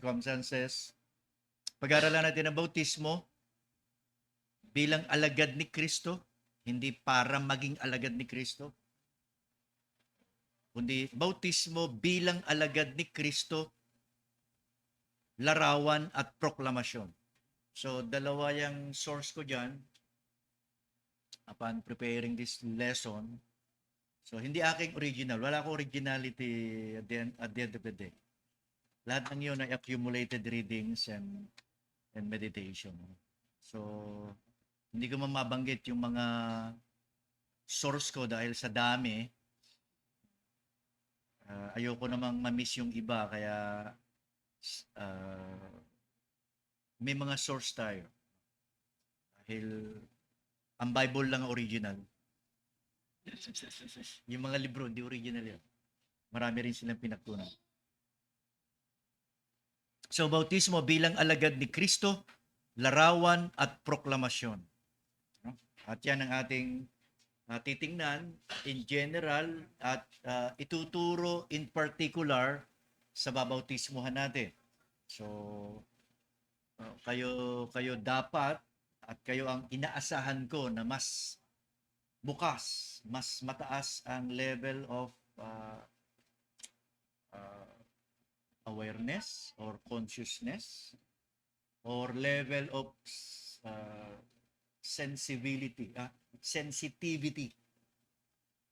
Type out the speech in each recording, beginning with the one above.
circumstances. Pag-aaralan natin ang bautismo bilang alagad ni Kristo, hindi para maging alagad ni Kristo, kundi bautismo bilang alagad ni Kristo, larawan at proklamasyon. So, dalawa yung source ko dyan upon preparing this lesson. So, hindi aking original. Wala akong originality at the end of the day. Lahat ng yun ay accumulated readings and meditation. So, hindi ko mabanggit yung mga source ko dahil sa dami. Ayoko namang ma-miss yung iba, kaya may mga source tayo. Dahil ang Bible lang ang original. Yung mga libro, hindi original yan. Marami rin silang pinagtunan. So, bautismo bilang alagad ni Kristo, larawan at proklamasyon. At yan ang ating titingnan in general at ituturo in particular sa babautismuhan natin. So, kayo dapat at kayo ang inaasahan ko na mas bukas, mas mataas ang level of awareness or consciousness or level of sensitivity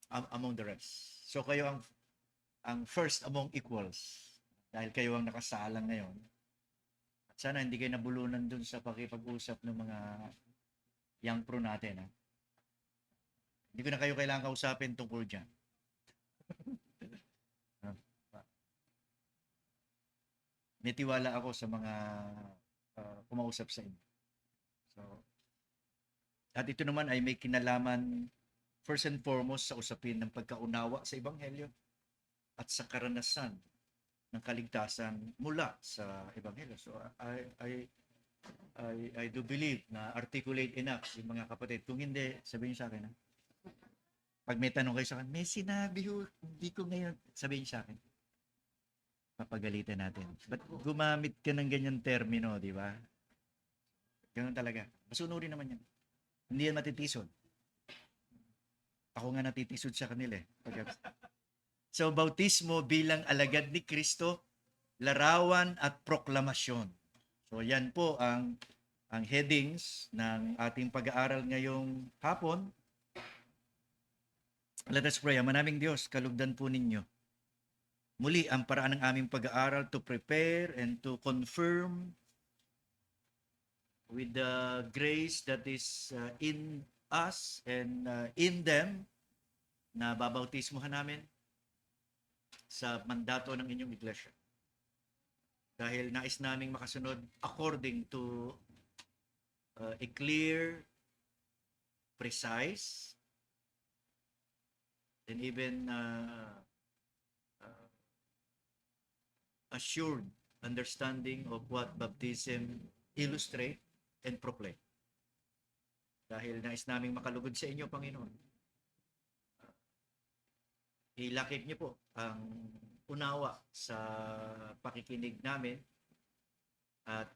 among the rest. So kayo ang first among equals dahil kayo ang nakasalang ngayon. At sana hindi kayo nabulunan dun sa pakipag-usap ng mga young pro natin. Hindi ko na kayo kailangan kausapin tungkol dyan. May tiwala ako sa mga kumausap sa inyo. So, at ito naman ay may kinalaman first and foremost sa usapin ng pagkaunawa sa Ebanghelyo at sa karanasan ng kaligtasan mula sa Ebanghelyo. So, I do believe na articulate enough yung mga kapatid. Kung hindi, sabihin sa akin. Pag may tanong kayo sa akin, may sinabi ho, hindi ko ngayon, sabihin sa akin. Papagalitan natin. Ba't gumamit ka ng ganyan termino, di ba? Ganun talaga. Masunurin naman yan. Hindi yan matitisod. Ako nga natitisod sa kanila eh. So, bautismo bilang alagad ni Kristo, larawan at proklamasyon. So, yan po ang headings ng ating pag-aaral ngayong hapon. Let us pray. Manaming Diyos, kalugdan po ninyo. Muli, ang paraan ng aming pag-aaral to prepare and to confirm with the grace that is in us and in them na babautismuhan namin sa mandato ng inyong iglesia. Dahil nais naming makasunod according to a clear, precise, and even assured understanding of what baptism illustrate and proclaim. Dahil nais naming makalugod sa inyo, Panginoon. Ilakip niyo po ang unawa sa pakikinig namin at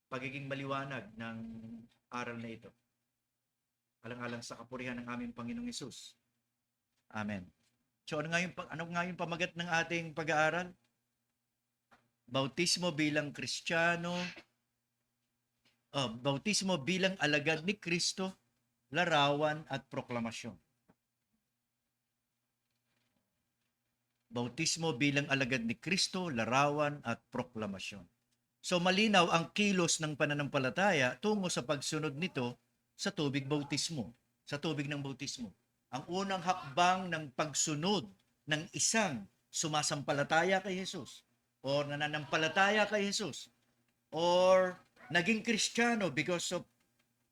pagiging maliwanag ng aral na ito. Alang-alang sa kapurihan ng aming Panginoong Hesus. Amen. So ano nga yung pamagat ng ating pag-aaral? Bautismo bilang Kristiyano, bautismo bilang alagad ni Kristo, larawan at proklamasyon. Bautismo bilang alagad ni Kristo, larawan at proklamasyon. So malinaw ang kilos ng pananampalataya tungo sa pagsunod nito sa tubig bautismo, sa tubig ng bautismo. Ang unang hakbang ng pagsunod ng isang sumasampalataya kay Jesus or nananampalataya kay Jesus or naging Kristiyano because of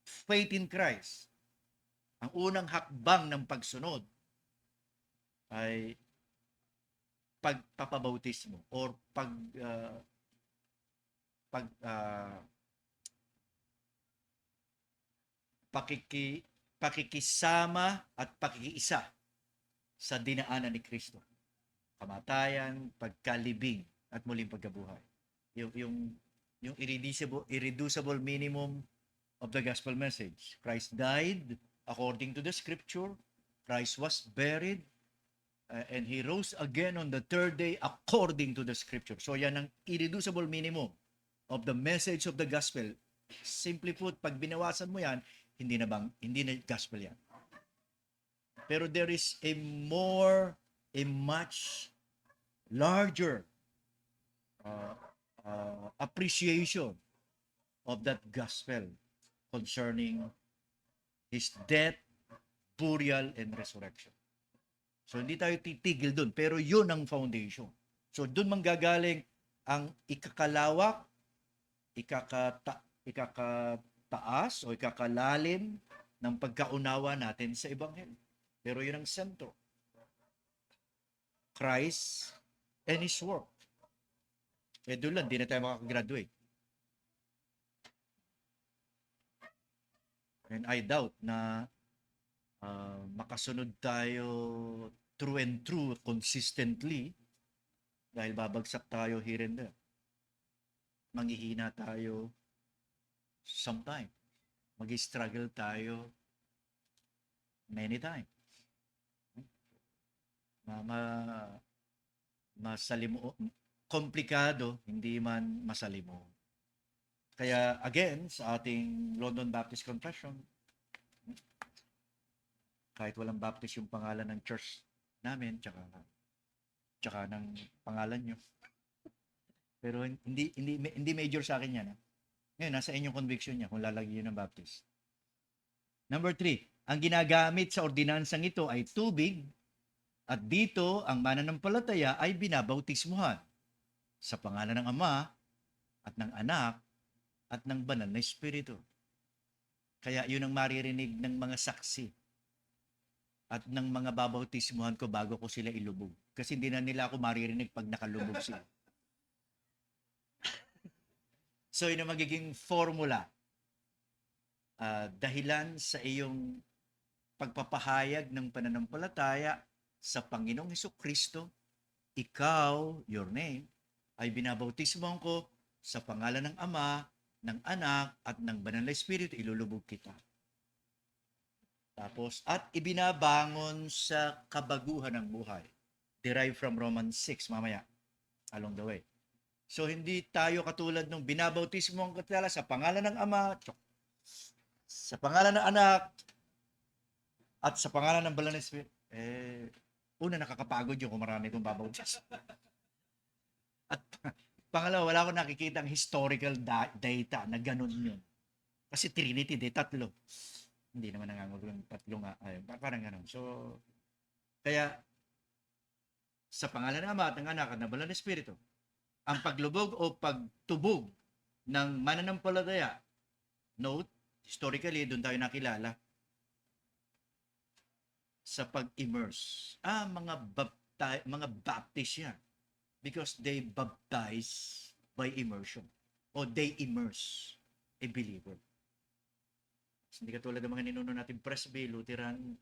faith in Christ. Ang unang hakbang ng pagsunod ay pagpapabautismo or pakikisama at pakikiisa sa dinaanan ni Kristo. kamatayan, pagkalibing, at muling pagkabuhay. Yung irreducible minimum of the gospel message. Christ died according to the scripture. Christ was buried, and He rose again on the third day according to the scripture. So yan ang irreducible minimum of the message of the gospel. Simply put, pag binawasan mo yan, hindi na gospel yan. Pero there is a much larger appreciation of that gospel concerning His death, burial, and resurrection. So hindi tayo titigil dun, pero yun ang foundation. So dun manggagaling ang ikakalawak, ikakataas o ikakalalim ng pagkaunawa natin sa Ebanghelyo. Pero yun ang sentro. Christ and His work. Doon lang, di na tayo makakagraduate. And I doubt na makasunod tayo true and true consistently dahil babagsak tayo here and there. Manghihina tayo sometime. Mag-struggle tayo many times. Masalimo, komplikado, hindi man masalimo. Kaya again, sa ating London Baptist Confession, kahit walang Baptist yung pangalan ng church namin, tsaka ng pangalan nyo. Pero hindi major sa akin yan. Ngayon, nasa inyong conviction niya kung lalagyan ng Baptist. Number 3, ang ginagamit sa ordinansang ito ay tubig, at dito ang mananampalataya ay binabautismuhan sa pangalan ng Ama at ng Anak at ng Banal na Espiritu. Kaya yun ang maririnig ng mga saksi at ng mga babautismuhan ko bago ko sila ilubog. Kasi hindi na nila ako maririnig pag nakalubog sila. So yun ang magiging formula. Dahilan sa iyong pagpapahayag ng pananampalataya sa Panginoong Hesukristo, ikaw, your name, ay binabautismohan ko sa pangalan ng Ama, ng Anak, at ng Banal na Espiritu, ilulubog kita. Tapos, at ibinabangon sa kabaguhan ng buhay. Derived from Romans 6, mamaya, along the way. So, hindi tayo katulad nung binabautismohan ko tala sa pangalan ng Ama, sa pangalan ng Anak, at sa pangalan ng Banal na Espiritu. Una, nakakapagod yung kung marami kong babautis. At pangalawa, wala akong nakikita ang historical data na ganun yun. Kasi Trinity, tatlo. Hindi naman nangangulugan yung tatlo nga. Parang ganun. So, kaya, sa pangalan ng Ama at ng Anak at ng Banal na Espiritu, ang paglubog o pagtubog ng mananampalataya, note, historically, doon tayo nakilala, sa pag-immerse. Mga Baptist yan. Because they baptize by immersion. O they immerse a believer. Hindi katulad ng mga ninuno natin, Presby, Lutheran,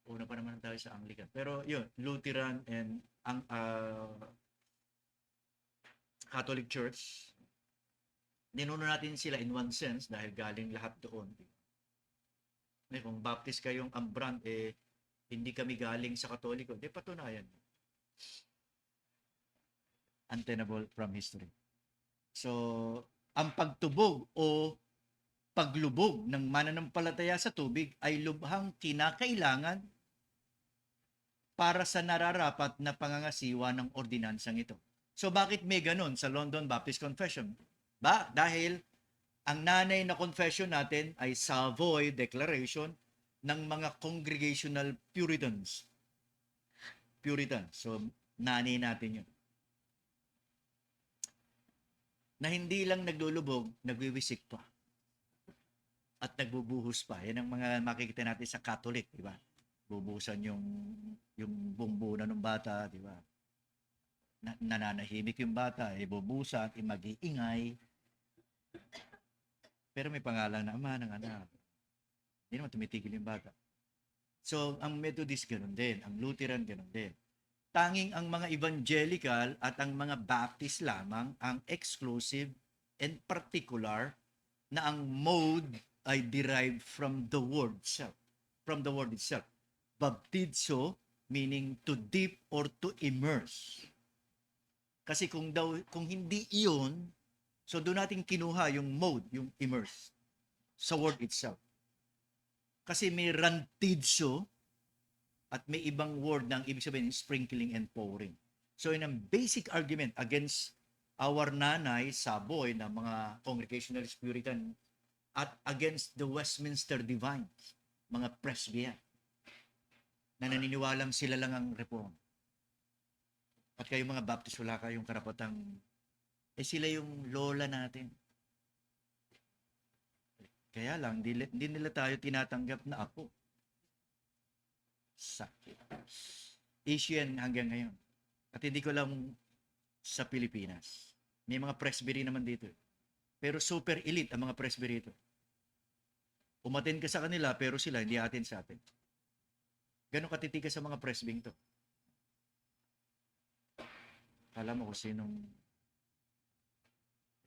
una pa naman tayo sa Anglican. Pero yun, Lutheran and Catholic Church, ninuno natin sila in one sense dahil galing lahat doon. Kung Baptist kayong Ambrand, hindi kami galing sa Katoliko, patunayan. Untenable from history. So, ang pagtubog o paglubog ng mananampalataya sa tubig ay lubhang kinakailangan para sa nararapat na pangangasiwa ng ordinansang ito. So, bakit may ganun sa London Baptist Confession? Dahil ang nanay na confession natin ay Savoy Declaration ng mga Congregational Puritans. So, nanay natin yun. Na hindi lang naglulubog, nagwiwisik pa. At nagbubuhos pa. Yan ang mga makikita natin sa Catholic, di ba? Bubuhusan yung bumbuna ng bata, di ba? Nananahimik yung bata, bubuhusan, mag-iingay. Pero may pangalan na Ama, ng Anak. Hindi naman tumitigil yung bata. So, ang Methodist ganun din, ang Lutheran ganun din. Tanging ang mga evangelical at ang mga Baptist lamang ang exclusive and particular na ang mode ay derived from the word itself. From the word itself. Baptizo meaning to dip or to immerse. Kasi kung hindi iyon, so doon natin kinuha yung mode, yung immerse sa word itself. Kasi may rantidzo at may ibang word na ang ibig sabihin sprinkling and pouring. So in a basic argument against our nanay, saboy na mga Congregationalist Puritan at against the Westminster Divines, mga Presbyterian, na naniniwalang sila lang ang reform. At kayong mga Baptist, wala kayong karapatang, sila yung lola natin. Kaya lang, hindi nila tayo tinatanggap na apo. Sakit. Issue yan hanggang ngayon. At hindi ko lang sa Pilipinas. May mga presbytery naman dito. Pero super elite ang mga presbytery ito. Umaten ka sa kanila, pero sila hindi atin sa atin. Ganun katitigas sa mga presbyng to. Alam mo kung sinong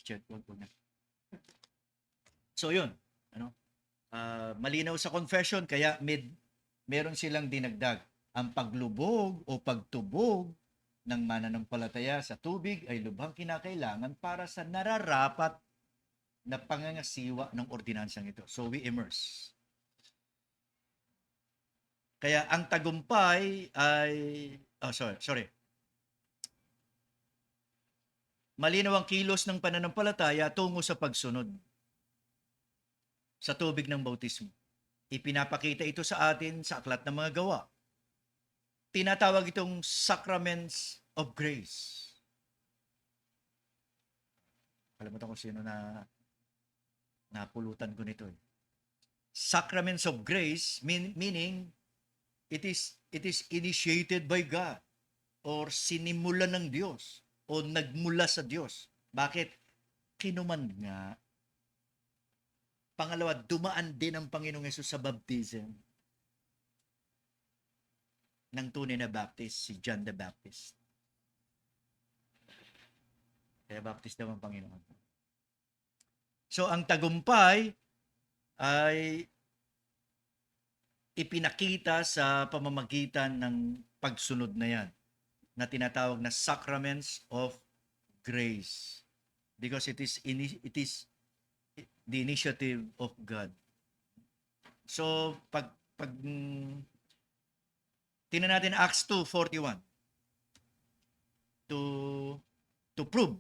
chat, wag na. So yun, malinaw sa confession, kaya meron silang dinagdag. Ang paglubog o pagtubog ng mananampalataya sa tubig ay lubhang kinakailangan para sa nararapat na pangangasiwa ng ordinansang ito. So we immerse. Kaya ang tagumpay ay, sorry. Malinaw ang kilos ng pananampalataya tungo sa pagsunod sa tubig ng bautismo. Ipinapakita ito sa atin sa aklat ng mga gawa. Tinatawag itong sacraments of grace. Kalimutan ko sino na napulutan ko nito. Sacraments of grace meaning it is initiated by God or sinimulan ng Diyos o nagmula sa Diyos. Bakit? Kinuman nga. Pangalawa, dumaan din ang Panginoong Yesus sa baptism ng tunay na Baptist, si John the Baptist. Kaya Baptist daw ang Panginoon. So, ang tagumpay ay ipinakita sa pamamagitan ng pagsunod na yan na tinatawag na sacraments of grace because it is the initiative of God. So pag tingnan natin Acts 2:41 to prove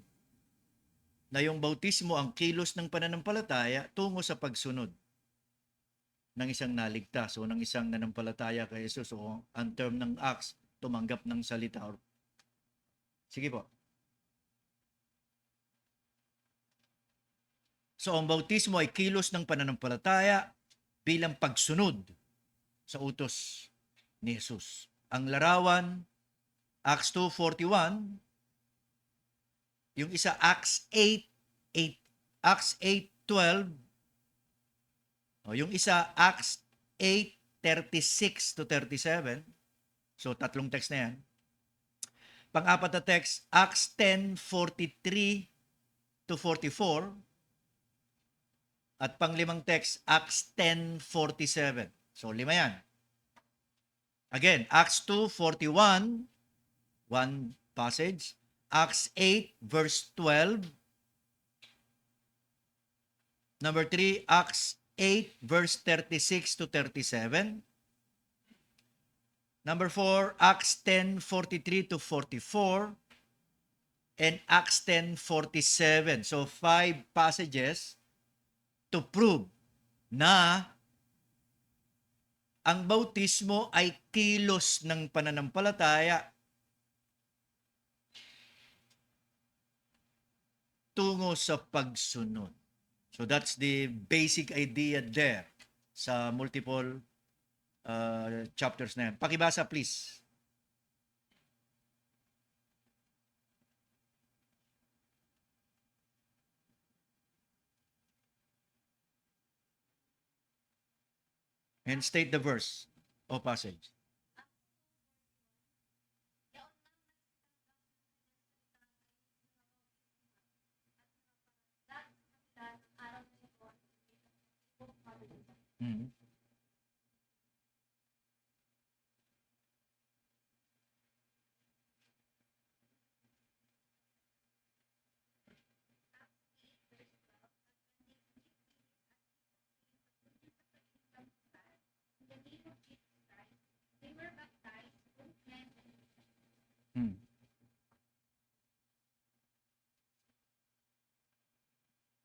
na yung bautismo ang kilos ng pananampalataya tungo sa pagsunod ng isang naligtas o ng isang nanampalataya kay Jesus o ang term ng Acts tumanggap ng salita. Sige po. So ang bautismo ay kilos ng pananampalataya bilang pagsunod sa utos ni Jesus. Ang larawan, Acts 2:41, yung isa Acts 8:8, Acts 8:12, yung isa Acts 8:36 to 37. So tatlong text na yan. Pang-apat na text, Acts 10:43 to 44. At panglimang text, Acts 10:47. So, 5 yan. Again, Acts 2:41, one passage. Acts 8, verse 12. Number 3, Acts 8, verse 36 to 37. Number 4, Acts 10:43 to 44. And Acts 10:47. So, 5 passages to prove na ang bautismo ay kilos ng pananampalataya tungo sa pagsunod. So that's the basic idea there sa multiple chapters na yan. Pakibasa please. And state the verse. o passage. Mhm. Hmm.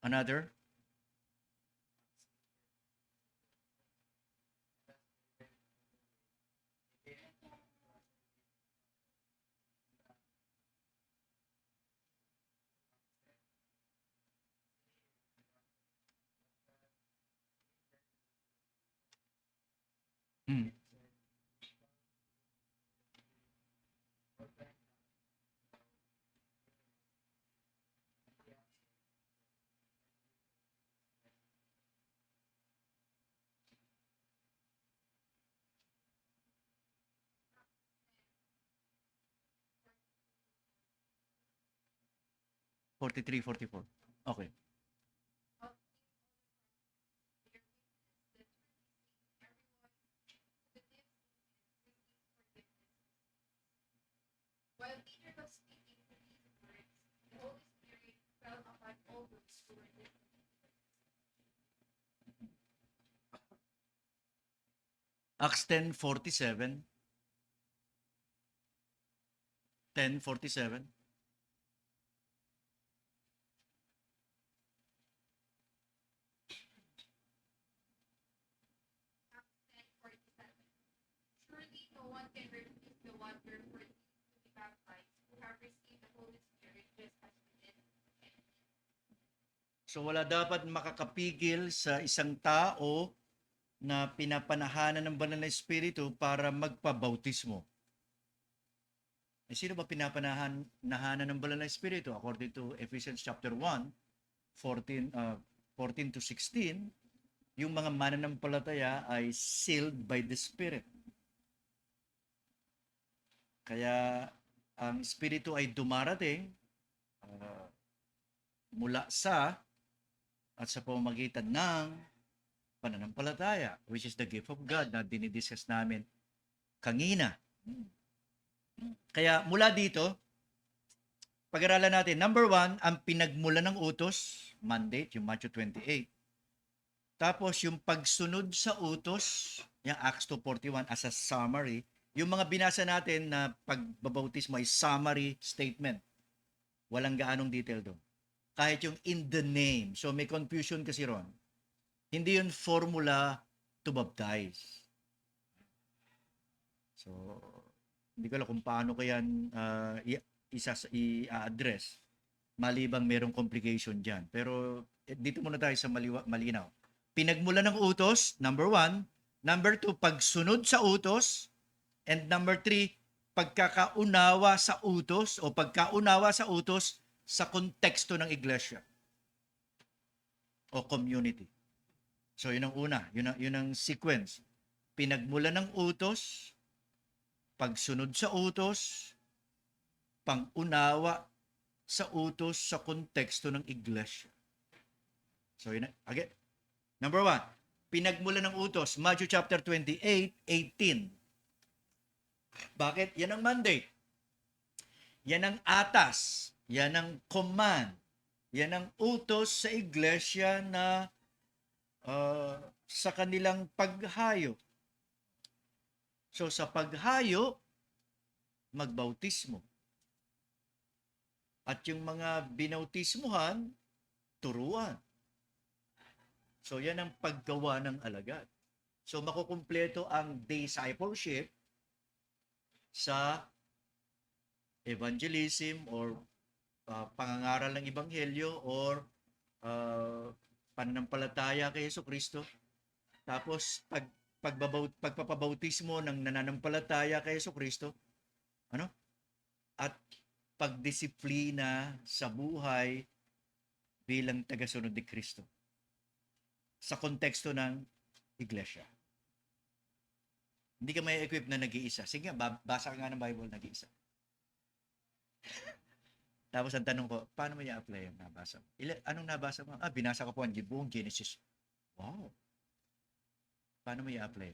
Another? Hmm. 43, 44. Okay. Acts 10:47. 10:47. So wala dapat makakapigil sa isang tao na pinapanahanan ng banal na espiritu para magpabautismo. Sino ba pinapanahanan ng banal na espiritu? According to Ephesians chapter 1, 14 to 16, yung mga mananampalataya ay sealed by the Spirit. Kaya ang espiritu ay dumarating uh, mula sa at sa pamamagitan ng pananampalataya, which is the gift of God na dinidiscuss namin kanina. Kaya mula dito, pag-aralan natin, number 1, ang pinagmulan ng utos, mandate, yung Matthew 28. Tapos yung pagsunod sa utos, yung Acts 2:41 as a summary, yung mga binasa natin na pagbabautismo ay summary statement. Walang gaanong detail doon. Kahit yung in the name. So may confusion kasi ron. Hindi yun formula to baptize. So, hindi ko alam kung paano ko yan i-address malibang merong complication dyan. Pero dito muna tayo sa malinaw. Pinagmula ng utos, number 1. Number 2, pagsunod sa utos. And number 3, pagkakaunawa sa utos o pagkaunawa sa utos sa konteksto ng iglesia o community. So yun ang una, yun ang sequence. Pinagmula ng utos, pagsunod sa utos, pangunawa sa utos sa konteksto ng iglesia. So yun, again, number 1, pinagmula ng utos, Matthew chapter 28:18. Bakit? Yan ang mandate. Yan ang atas. Yan ang command. Yan ang utos sa iglesia na sa kanilang paghayo. So sa paghayo, magbautismo. At yung mga binautismuhan, turuan. So yan ang paggawa ng alagad. So makukumpleto ang discipleship sa evangelism or pangangaral ng ebanghelyo or pananampalataya kay Jesucristo. Tapos pagpapabautismo ng nananampalataya kay Jesucristo, ano? At pagdisiplina sa buhay bilang tagasunod ni Kristo sa konteksto ng iglesia. Hindi ka may equip na nag-iisa. Sige nga, basa ka nga ng Bible, nag-iisa. Tapos ang tanong ko, paano mo i-apply yung nabasa mo? Anong nabasa mo? Binasa ko po ang buong Genesis. Wow. Paano mo i-apply?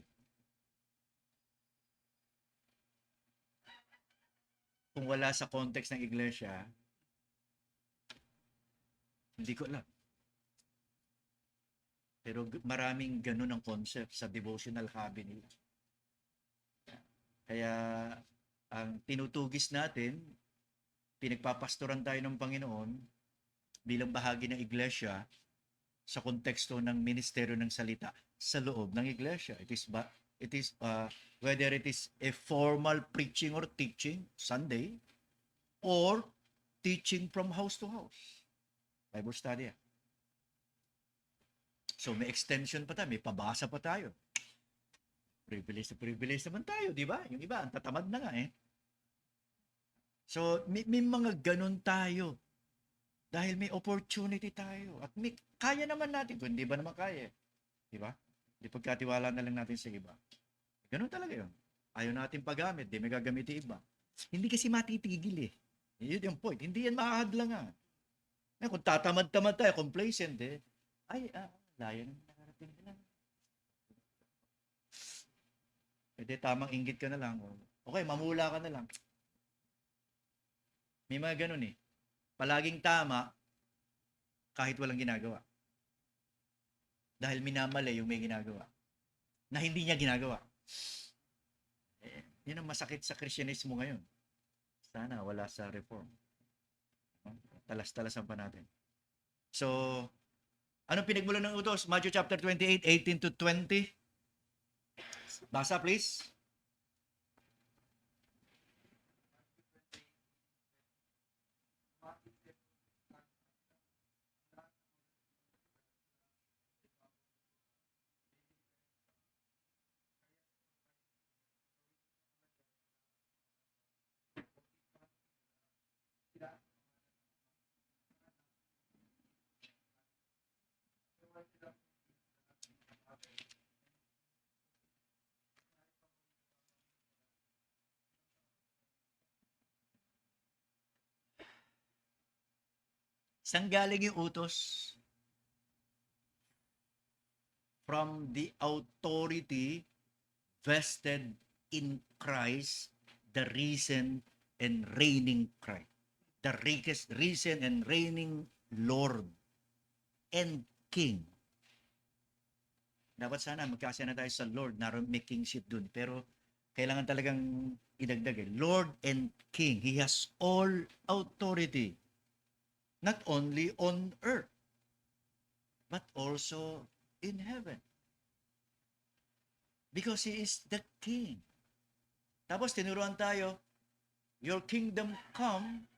Kung wala sa context ng iglesia, hindi ko alam. Pero maraming ganun ang concept sa devotional hobby nila. Kaya ang tinutugis natin, pinagpapastoran tayo ng Panginoon bilang bahagi ng iglesia sa konteksto ng ministeryo ng salita sa loob ng iglesia. It is whether it is a formal preaching or teaching Sunday or teaching from house to house. Bible study. So may extension pa tayo, may pabasa pa tayo. Privilege naman tayo, di ba? Yung iba, ang tatamad na nga eh. So, may mga ganun tayo. Dahil may opportunity tayo. At kaya naman natin. Kung hindi ba naman kaya. Di ba? Di pagkatiwala na lang natin sa iba. Ganun talaga yun. Ayaw natin paggamit. Di may gagamit yung iba. Hindi kasi matitigil eh. Yun yung point. Hindi yan makahadlang nga. Kung tatamad-tamad tayo, complacent eh. Layo naman nakarating nila. Pwede tamang inggit ka na lang. Okay, mamula ka na lang. May mga ganun eh. Palaging tama kahit walang ginagawa. Dahil minamali yung may ginagawa. Na hindi niya ginagawa. Yun ang masakit sa Kristyanismo ngayon. Sana wala sa reform. Talas-talasan pa natin. So, anong pinagmulan ng utos? Matthew chapter 28, 18 to 20. Basa please. Saan galing yung utos? From the authority vested in Christ, the risen and reigning Christ. The risen and reigning Lord and King. Dapat sana magkasya na tayo sa Lord, naroon may kingship dun. Pero kailangan talagang idagdag eh. Lord and King. He has all authority. Not only on earth, but also in heaven. Because He is the King. Tapos tinuruan tayo, your kingdom come,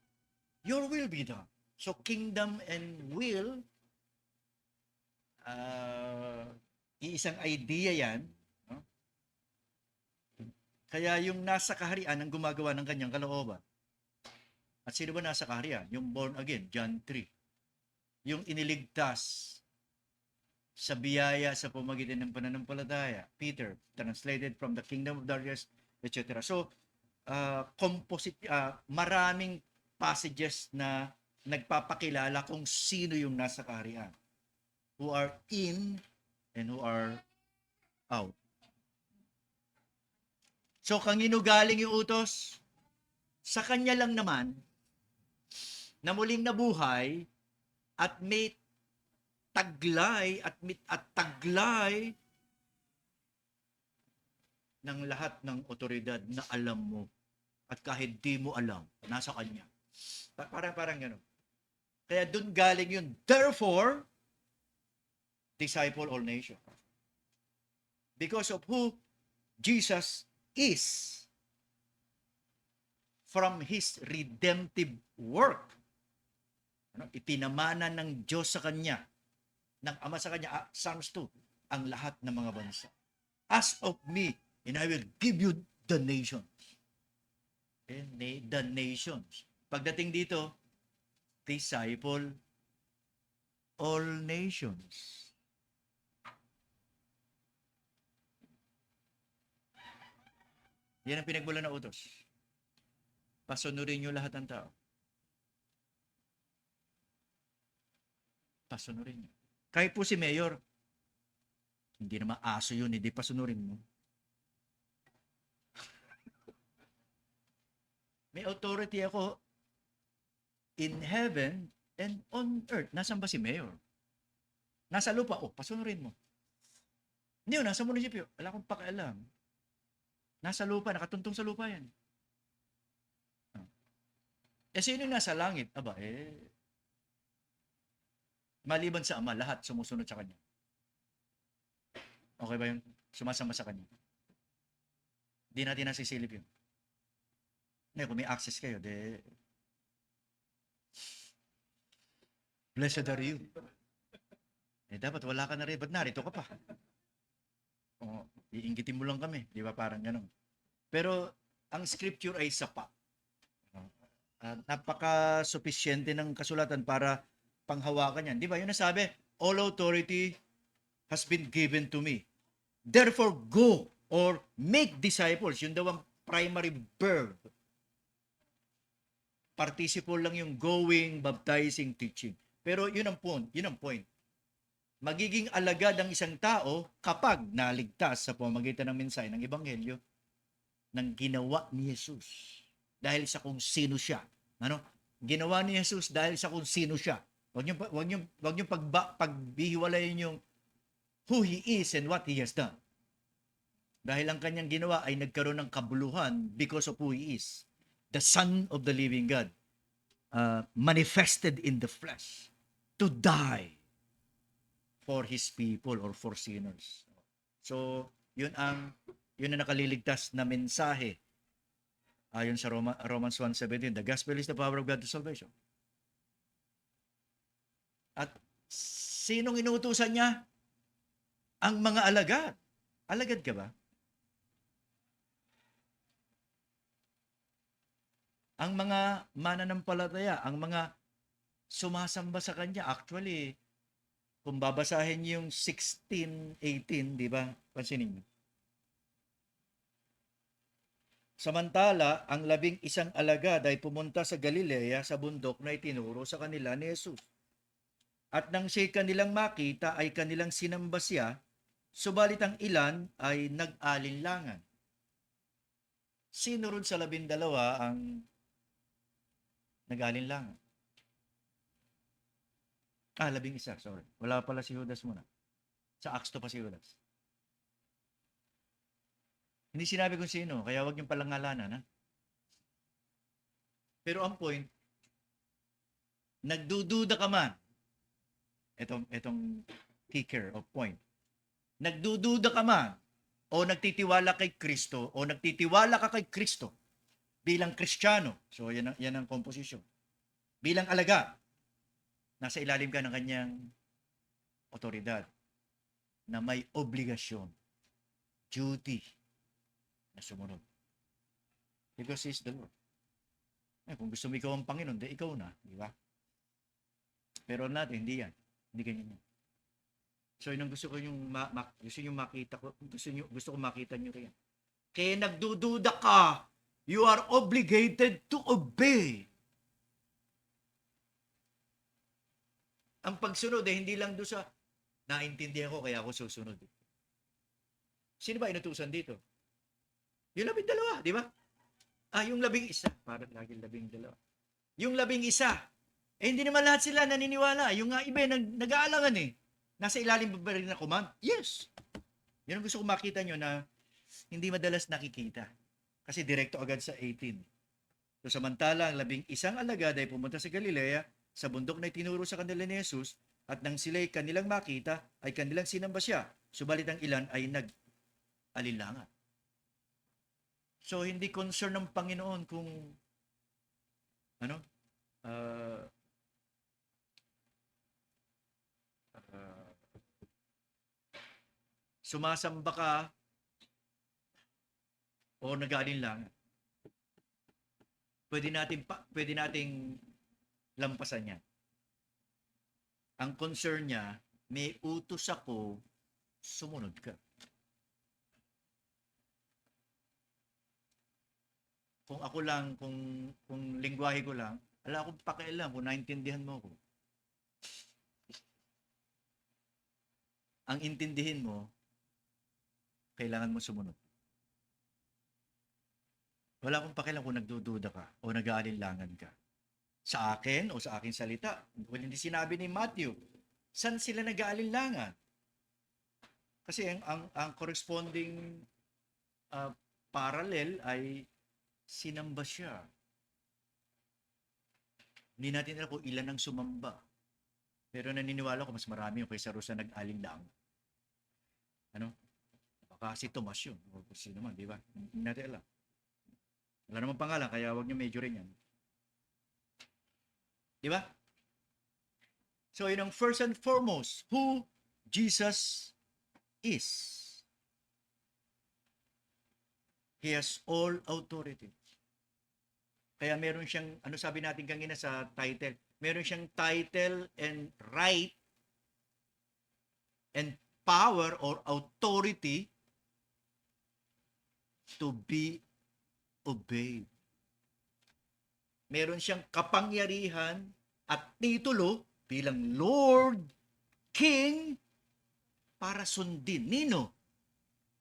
your will be done. So kingdom and will, iisang idea yan. No? Kaya yung nasa kaharian ang gumagawa ng kanyang kalooban. At sino ba nasa kaharian? Yung born again, John 3. Yung iniligtas sa biyaya sa pamagitan ng pananampalataya, Peter, translated from the kingdom of darkness, etc. So, maraming passages na nagpapakilala kung sino yung nasa kaharian. Who are in and who are out. So, kanino galing yung utos? Sa kanya lang naman, na muling nabuhay at may taglay at taglay ng lahat ng otoridad na alam mo at kahit di mo alam, nasa kanya. Parang gano'n. Kaya doon galing yun. Therefore, disciple all nations. Because of who Jesus is, from His redemptive work, ipinamana ng Diyos sa Kanya, ng Ama sa Kanya, Psalms 2, ang lahat ng mga bansa. Ask of me, and I will give you the nations. The nations. Pagdating dito, disciple all nations. Yan ang pinagmulan ng utos. Pasunurin niyo lahat ng tao. Pasunurin niyo. Kahit po si Mayor, hindi naman aso yun, hindi pasunurin mo. May authority ako in heaven and on earth. Nasaan ba si Mayor? Nasa lupa, pasunurin mo. Hindi yun, nasa munisipyo. Wala akong pakialam. Nasa lupa, nakatuntong sa lupa yan. Sino yung nasa langit? Aba, maliban sa Ama, lahat sumusunod sa Kanya. Okay ba yun? Sumasama sa Kanya. Hindi natin nasisilip yun. Ngayon, kung may access kayo, blessed are you. Dapat wala ka na rin. Ba't narito ka pa? Iinggitin mo lang kami. Di ba? Parang ganun. Pero, ang scripture ay sapa. Napaka-sufficiente ng kasulatan para panghawakan yan. Di ba? Yun nasabi, all authority has been given to me. Therefore, go or make disciples. Yun daw ang primary verb. Participle lang yung going, baptizing, teaching. Pero yun ang point. Yun ang point. Magiging alagad ang isang tao kapag naligtas sa pamamagitan ng mensahe ng Ebanghelyo ng ginawa ni Jesus. Dahil sa kung sino siya. Ano? Ginawa ni Jesus dahil sa kung sino siya. Wag niyo pagbihiwalayin yung who He is and what He has done. Dahil ang kanyang ginawa ay nagkaroon ng kabuluhan because of who He is. The Son of the living God. Manifested in the flesh. To die for His people or for sinners. So, yun ang nakaliligtas na mensahe. Ayon sa Romans 1:17, the gospel is the power of God to salvation. At sinong inuutusan niya? Ang mga alagad. Alagad ka ba? Ang mga mananampalataya, ang mga sumasamba sa Kanya, actually, kung babasahin yung 16:18, di ba? Pansinin niyo. Samantala, ang 11 alagad ay pumunta sa Galilea sa bundok na itinuro sa kanila ni Jesus. At nang siya'y kanilang makita ay kanilang sinamba siya, subalit ang ilan ay nag-alinlangan. Sino ron sa 12 ang nag-alinlangan? 11, sorry. Wala pala si Judas muna. Sa Acts 2 pa si Judas. Hindi sinabi kung sino, kaya wag niyong palangalanan, ha? Pero ang point, nagdududa ka man, itong kicker of point, nagdududa ka man, o nagtitiwala kay Kristo, o nagtitiwala ka kay Kristo, bilang Kristiyano, so yan ang composition, bilang alaga, nasa ilalim ka ng kanyang otoridad, na may obligasyon, duty, na sumunod. Because He's the Lord. Kung gusto mo ikaw ang Panginoon, di ikaw na, di ba? Pero natin, hindi yan. Hindi ganyan yan. So, yun ang gusto ko yung makita ko, gusto ko makita nyo rin. Kaya nagdududa ka, you are obligated to obey. Ang pagsunod hindi lang doon sa naintindihan ko kaya ako susunod. Sino ba inutusan dito? Yung 12, di ba? Yung 11, parang lagi 12. Yung 11, hindi naman lahat sila naniniwala. Yung iba nag-aalangan eh. Nasa ilalim ba rin na command? Yes. Yan ang gusto ko makita nyo na hindi madalas nakikita. Kasi direkto agad sa 18. So samantala, ang 11 alagad ay pumunta sa Galilea, sa bundok na itinuro sa kanila ni Jesus, at nang sila'y kanilang makita, ay kanilang sinamba siya. Subalit ang ilan ay nag-alinlangan. So, hindi concern ng Panginoon kung sumasamba ka o nag-aalinlangan. Pwede nating lampasan yan. Ang concern niya, may utos ako, sumunod ka. kung ako lang, kung lingwahe ko lang, wala akong pakialam kung naintindihan mo ko. Ang intindihin mo, kailangan mo sumunod. Wala akong pakialam kung nagdududa ka o nag-aalinlangan ka. Sa akin o sa aking salita. Well, hindi sinabi ni Matthew, saan sila nag-aalinlangan? Kasi ang corresponding parallel ay sinamba siya. Hindi natin alam kung ilan ang sumamba. Pero naniniwala ko mas marami yung kaysa sa nag-alinlang. Ano? Baka si Tomas yun. O sino naman, di ba? Hindi natin alam. Wala namang pangalan, kaya huwag nyo majorin yan. Di ba? So, yun ang first and foremost, who Jesus is. He has all authority. Kaya meron siyang, ano sabi natin kanina sa title, meron siyang title and right and power or authority to be obeyed. Meron siyang kapangyarihan at titulo bilang Lord, King, para sundin. Nino?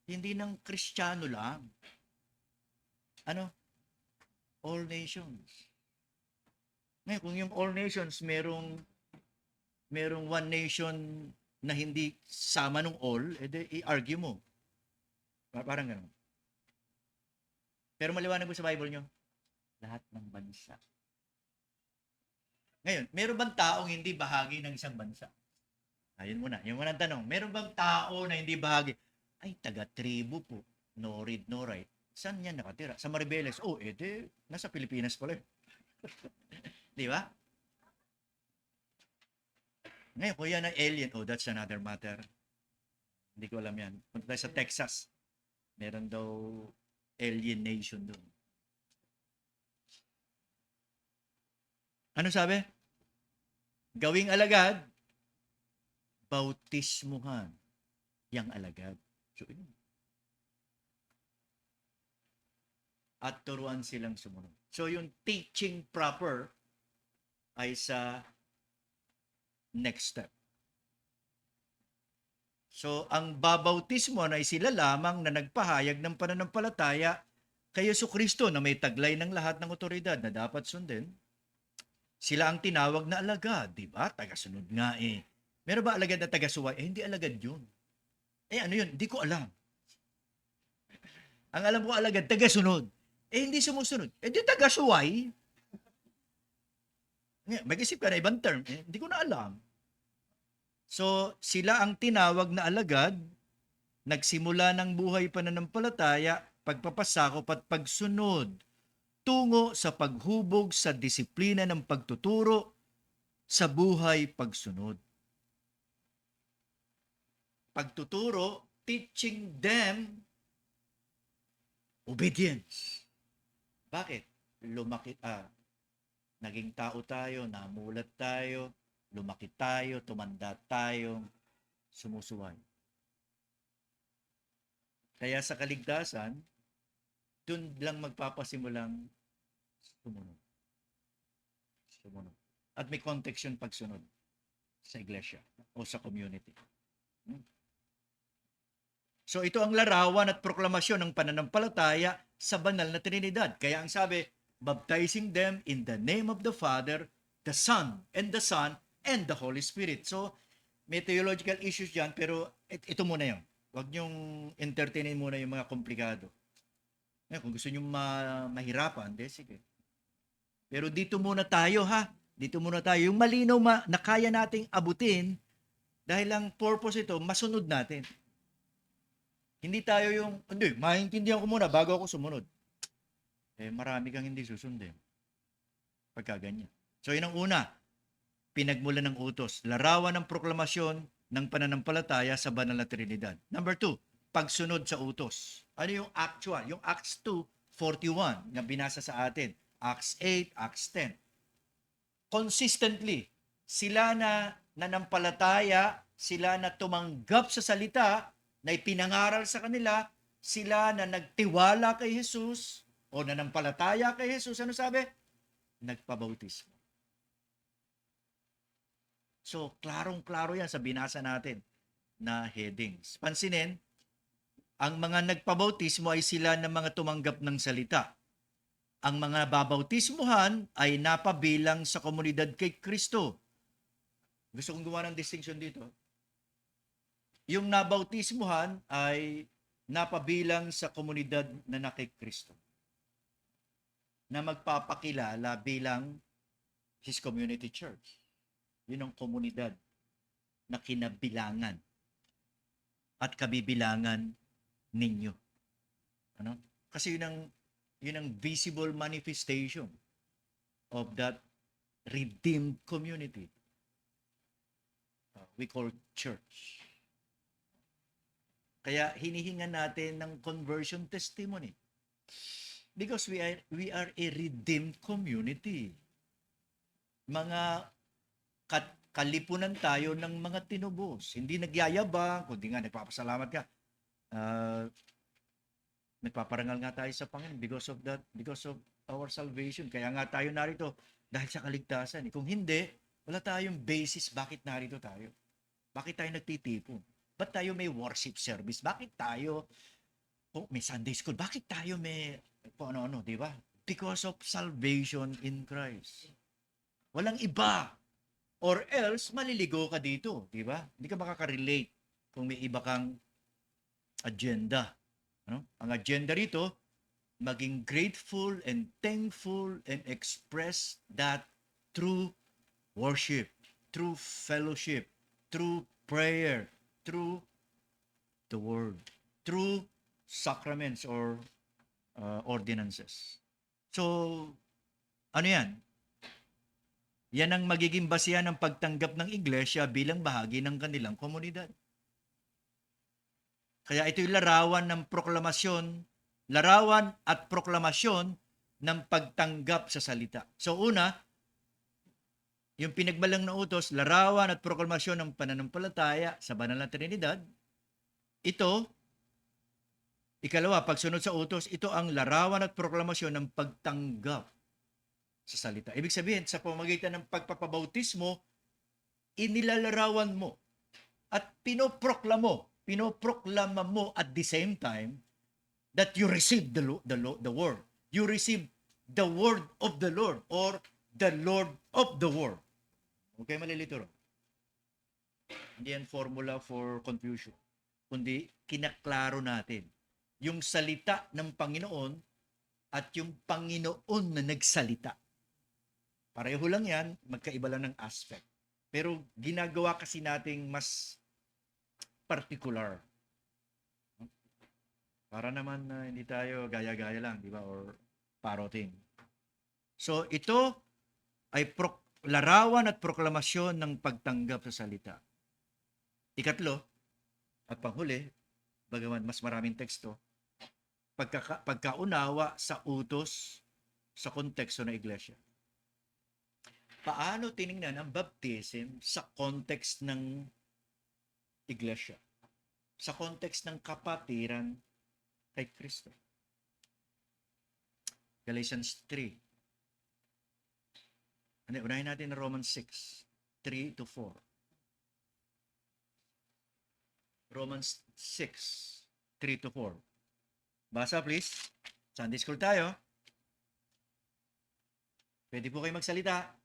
Hindi ng Kristiyano lang. Ano? All nations. Ngayon, kung yung all nations, merong one nation na hindi sama nung all, edi i-argue mo. Parang gano'n. Pero maliwanag mo sa Bible nyo, lahat ng bansa. Ngayon, meron bang taong hindi bahagi ng isang bansa? Ayun muna. Yung muna tanong, meron bang tao na hindi bahagi? Ay, taga-tribu po. No read, no write. Saan yan nakatira? Sa Maribeles. Oh, edi, nasa Pilipinas pala. Di ba? Ngayon, kung yan ang alien, oh, that's another matter. Hindi ko alam yan. Punta tayo sa Texas. Meron daw alien nation doon. Ano sabi? Gawing alagad, bautismuhan yang alagad. So, yun. At turuan silang sumunod. So, yung teaching proper ay sa next step. So, ang babautismo ay sila lamang na nagpahayag ng pananampalataya kay Jesucristo na may taglay ng lahat ng otoridad na dapat sundin. Sila ang tinawag na alagad, di ba? Tagasunod nga eh. Meron ba alagad na tagasuway? Eh, hindi alagad yun. Eh, ano yun? Hindi ko alam. Ang alam ko alagad, tagasunod. Eh, hindi sumusunod. Eh, di tagasuway. Mag-isip ka na ibang term. Eh, hindi ko na alam. So, sila ang tinawag na alagad, nagsimula ng buhay pananampalataya, pagpapasakop at pagsunod tungo sa paghubog sa disiplina ng pagtuturo sa buhay pagsunod. Pagtuturo, teaching them obedience. Bakit? Naging tao tayo, namulat tayo, lumaki tayo, tumanda tayo, sumusuway. Kaya sa kaligtasan, dun lang magpapasimulang sumunod. At may context yun pagsunod sa iglesia o sa community. So ito ang larawan at proklamasyon ng pananampalataya sa banal na Trinidad. Kaya ang sabi, baptizing them in the name of the Father, the Son, and the Holy Spirit. So, may theological issues dyan, pero ito muna yun. Huwag niyong entertainin muna yung mga komplikado. Ngayon, kung gusto niyong mahirapan, sige. Pero dito muna tayo ha. Dito muna tayo. Yung malinaw na kaya nating abutin, dahil ang purpose ito, masunod natin. Hindi tayo hindi, maintindihan ko muna bago ako sumunod. Eh, marami kang hindi susundin. Pagka ganyan. So, yun ang una. Pinagmulan ng utos. Larawan ng proklamasyon ng pananampalataya sa banal na Trinidad. Number 2, pagsunod sa utos. Ano yung actual? Yung Acts 2:41 na binasa sa atin. Acts 8, Acts 10. Consistently, sila na nanampalataya, sila na tumanggap sa salita na ipinangaral sa kanila, sila na nagtiwala kay Jesus, o nanampalataya kay Jesus, ano sabi? Nagpabautismo. So, klarong-klaro yan sa binasa natin na headings. Pansinin, ang mga nagpabautismo ay sila ng mga tumanggap ng salita. Ang mga babautismuhan ay napabilang sa komunidad kay Kristo. Gusto kong gawa ng distinction dito. Yung nabautismuhan ay napabilang sa komunidad na kay Kristo, na magpapakilala bilang His Community Church. Yun ang komunidad na kinabilangan at kabibilangan ninyo. Ano? Kasi yun ang visible manifestation of that redeemed community we call church. Kaya hinihingan natin ng conversion testimony because we are a redeemed community. Mga kalipunan tayo ng mga tinubos. Hindi nagyayabang, kundi nga nagpapasalamat ka. Nagpaparangal nga tayo sa Panginoon because of our salvation. Kaya nga tayo narito dahil sa kaligtasan. Kung hindi, wala tayong basis bakit narito tayo. Bakit tayo nagtitipon? Ba't tayo may worship service? Bakit tayo may Sunday school? Bakit tayo may ano-ano, di ba? Because of salvation in Christ. Walang iba. Or else, maliligo ka dito, di ba? Hindi ka makaka-relate kung may iba kang agenda. Ano? Ang agenda rito, maging grateful and thankful and express that through worship, through fellowship, through prayer, through the word, through sacraments or ordinances. So, ano yan? Yan ang magiging basihan ng pagtanggap ng iglesia bilang bahagi ng kanilang komunidad. Kaya ito'y larawan ng proklamasyon, larawan at proklamasyon ng pagtanggap sa salita. So una, yung pinagbalang na utos, larawan at proklamasyon ng pananampalataya sa banal na Trinidad. Ito, ikalawa, pagsunod sa utos, ito ang larawan at proklamasyon ng pagtanggap sa salita. Ibig sabihin, sa pamamagitan ng pagpapabautismo, inilalarawan mo at pinoproklama mo at the same time that you receive the word. You receive the word of the Lord or the Lord of the word. Okay, malilito ro. Hindi yan formula for confusion. Kundi kinaklaro natin yung salita ng Panginoon at yung Panginoon na nagsalita. Pareho lang yan, magkaiba lang ng aspect. Pero ginagawa kasi nating mas particular. Para naman hindi tayo gaya-gaya lang, di ba? Or paroting. So ito ay larawan at proklamasyon ng pagtanggap sa salita. Ikatlo, at panghuli, bagaman mas maraming teksto, pagkaunawa sa utos sa konteksto ng iglesia. Paano tiningnan ang baptism sa context ng iglesia? Sa context ng kapatiran kay Kristo. Galatians 3. Unahin natin na Romans 6, 3 to 4. Romans 6, 3 to 4. Basa please. Sunday school tayo. Pwede po kayo magsalita.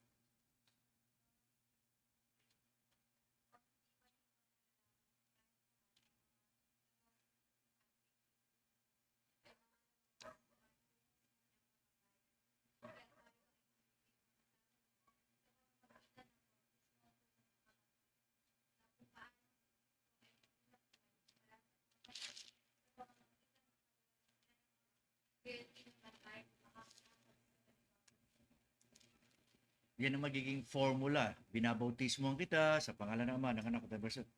Yan ang magiging formula. Binabautismohan kita sa pangalan ng Ama, ng Anak, at ng Espiritu.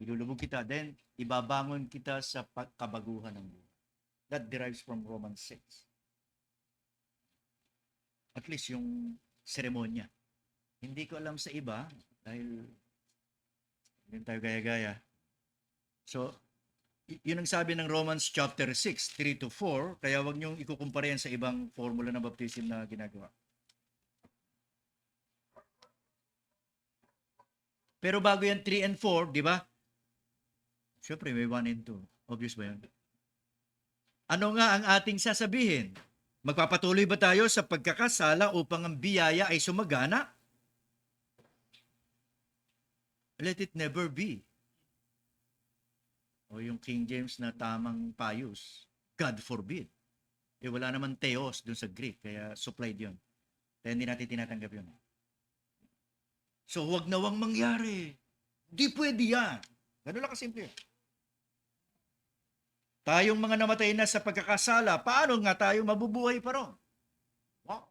Ilulubog kita, then ibabangon kita sa kabaguhan ng buhay. That derives from Romans 6. At least yung seremonya. Hindi ko alam sa iba dahil hindi tayo gaya-gaya. So, Yun ang sabi ng Romans chapter 6, 3 to 4, kaya wag niyong ikukumpara yan sa ibang formula ng baptism na ginagawa. Pero bago yan 3 and 4, di ba? Siyempre, may 1 and 2. Obvious ba yan? Ano nga ang ating sasabihin? Magpapatuloy ba tayo sa pagkakasala upang ang biyaya ay sumagana? Let it never be. O yung King James na tamang payus, God forbid. Wala naman theos dun sa Greek, kaya supplied yun. Kaya hindi natin tinatanggap yun. So, huwag nawang mangyari. Di pwede yan. Ganun lang kasimple. Tayong mga namatay na sa pagkakasala, paano nga tayo mabubuhay pa ron? Wow.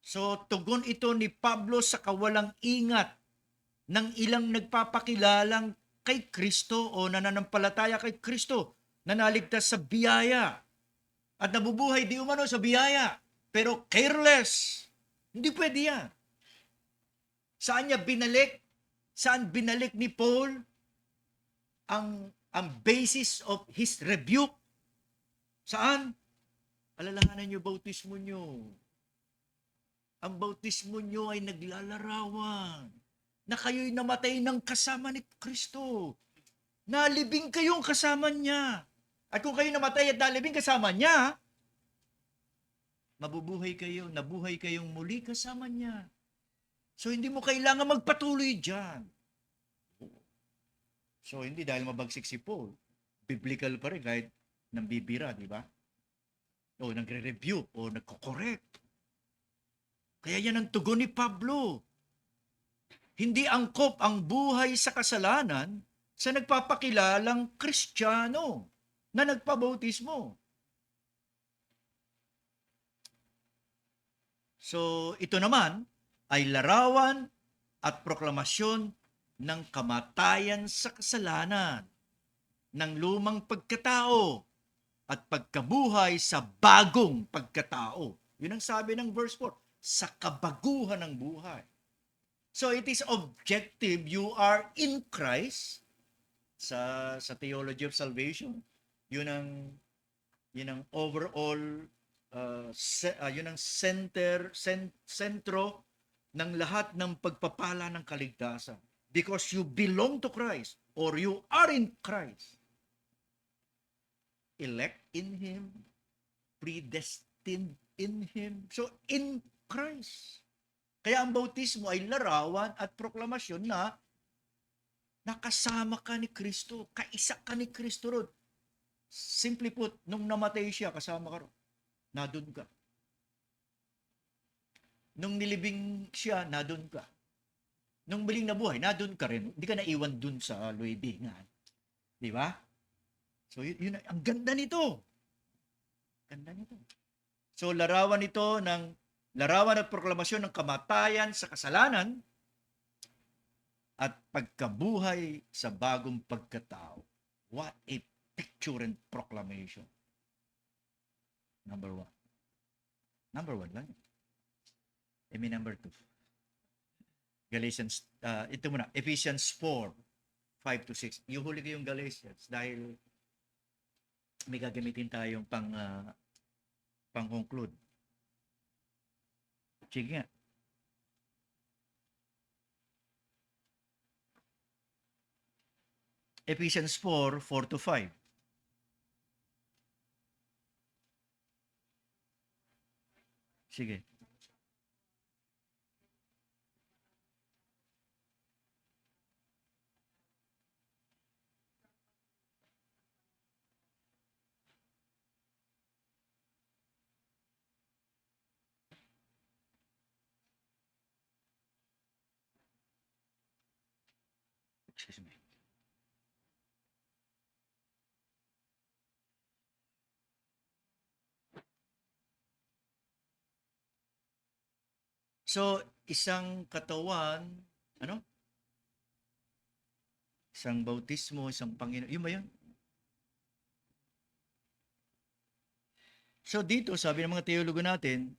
So, tugon ito ni Pablo sa kawalang ingat ng ilang nagpapakilalang kay Kristo o nananampalataya kay Kristo na naligtas sa biyaya at nabubuhay di umano sa biyaya pero careless. Hindi pwede yan. Saan niya binalik? Saan binalik ni Paul ang basis of his rebuke? Saan? Alalahanan niyo bautismo niyo. Ang bautismo niyo ay naglalarawan na kayo'y namatay ng kasama ni Kristo. Nalibing kayong kasama niya. At kung kayo namatay at nalibing kasama niya, mabubuhay kayo, nabuhay kayong muli kasama niya. So, hindi mo kailangan magpatuloy dyan. So, hindi dahil mabagsik si Paul. Biblical pa rin kahit nambibira, di ba? O nagre-review, o nagko-correct. Kaya yan ang tugon ni Pablo. Hindi angkop ang buhay sa kasalanan sa nagpapakilalang Kristiyano na nagpabautismo. So, ito naman ay larawan at proklamasyon ng kamatayan sa kasalanan, ng lumang pagkatao at pagkabuhay sa bagong pagkatao. Yun ang sabi ng verse 4, sa kabaguhan ng buhay. So it is objective, you are in Christ sa theology of salvation. Yun ang overall yun ang sentro ng lahat ng pagpapala ng kaligtasan. Because you belong to Christ or you are in Christ. Elect in Him, predestined in Him. So in Christ. Kaya ang bautismo ay larawan at proklamasyon na nakasama ka ni Kristo, kaisa ka ni Kristo ron. Simply put, nung namatay siya, kasama ka ron. Nadun ka. Nung nilibing siya, nadun ka. Nung muling nabuhay, nadun ka rin. Hindi ka naiwan dun sa luibingan. Di ba? So, yun, ang ganda nito. Ganda nito. So, larawan at proklamasyon ng kamatayan sa kasalanan at pagkabuhay sa bagong pagkatao. What a picture and proclamation. Number 1. Number 1 lang. May number 2. Galatians, ito muna, Ephesians 4, 5 to 6. Ihuli ko yung Galatians dahil may gagamitin tayong pang-conclude. Sige nga. Ephesians 4, 4 to 5. Sige. Excuse me. So, isang katawan, isang bautismo, isang Panginoon. Yun ba yun? So, dito, sabi ng mga teologo natin,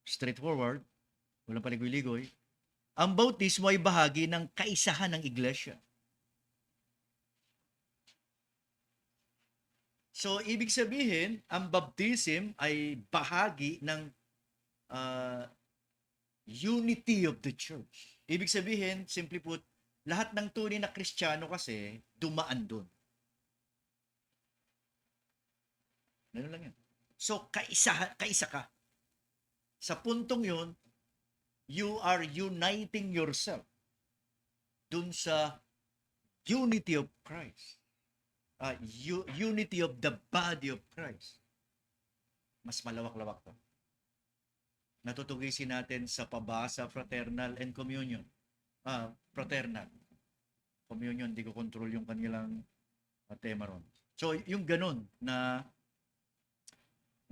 straightforward, walang paligoy-ligoy, ang bautismo ay bahagi ng kaisahan ng iglesia. So, ibig sabihin, ang baptism ay bahagi ng uh, unity of the church. Ibig sabihin, simply put, lahat ng tunay na Kristiyano kasi dumaan doon. Ano lang yan. So, kaisa ka. Sa puntong yun, you are uniting yourself dun sa unity of Christ. Unity of the body of Christ. Mas malawak-lawak to. Natutugisin natin sa pabasa, fraternal, and communion. Fraternal. Communion, di ko control yung kanilang tema ron. So, yung ganun na